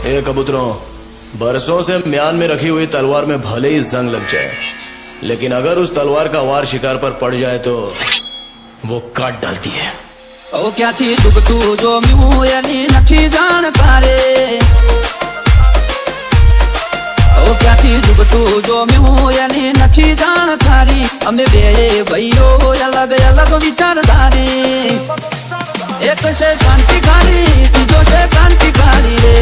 ए कबूतरों, बरसों से म्यान में रखी हुई तलवार में भले ही जंग लग जाए, लेकिन अगर उस तलवार का वार शिकार पर पड़ जाए तो वो काट डालती है। ओ क्या थी दुगतू जो म्यू यानी नथी जान पारे। ओ क्या थी दुगतू जो म्यू यानी नथी जान थारी। अमे बे भाईओ अलग अलग विचारधारी। एक से शांतिकारी तीजो से क्रांतिकारी रे।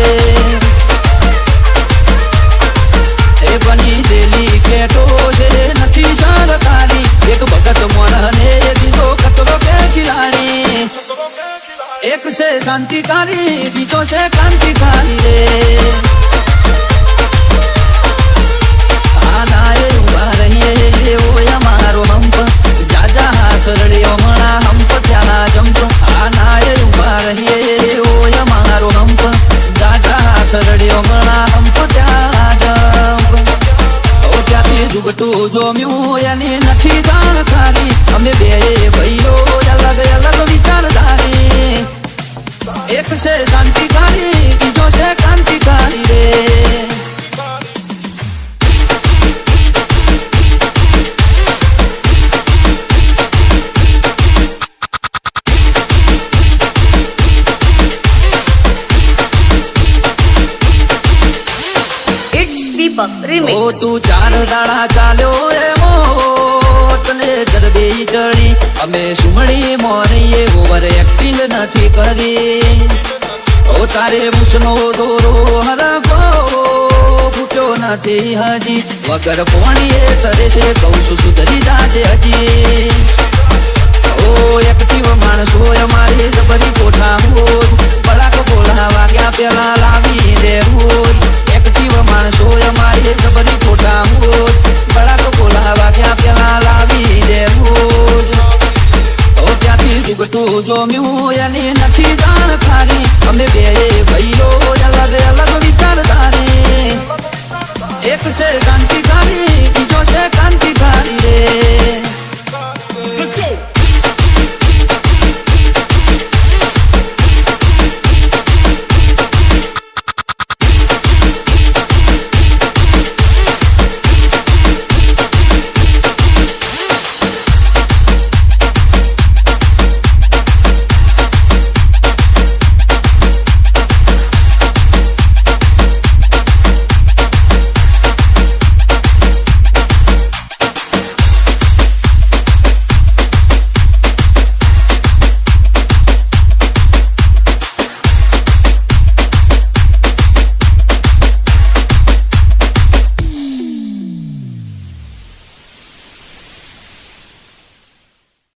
ए बनी देली केटो से नथी सरकारी। एक भगत मन ने बीजो कतरो के खिलाड़ी। एक से शांतिकारी बीजो से क्रांतिकारी रे। आनाए उभा रहिए ओ हमारो हम्प। जाजा हाथ रड़ियो मणा हम्प त्याना जंप। आनाए उभा रहिए ओ हमारो हम्प। जाजा हाथ रड़ियो मणा हम्प त्याना जंप। ओ क्याथी जुगटू जो म्यू यानी नथी जानकारी। अमे बे भाईओ अलग अलग विचारधारी। एक से शांतिकारी बीजो से क्रांतिकारी रे। ओ तू चार दाड़ा चाल्यो एमो तने जरबे चढ़ी। अमे सुमड़ी मोरीए ओवर एक्टिंग नथी करी। ओ तारे मुसनो दोरो हरफो फूट्यो नथी हजी। वगर पोणीए तरे से कौसु सुधरी जाजे हजी। ओ एक्टिव माणसो अमारे जबरी कोठा मोज। बड़ाक बोला वाग्या पेला लावी दे रोज। एक्टिव माणसो अमारे जबरी कोठा मोज। बड़ाक बोला वाग्या पेला लावी दे रोज। ओ क्याथी जुगटू जो म्यू यानी नथी जानकारी। अमे बे भाईओ अलग अलग विचारधारी। एक से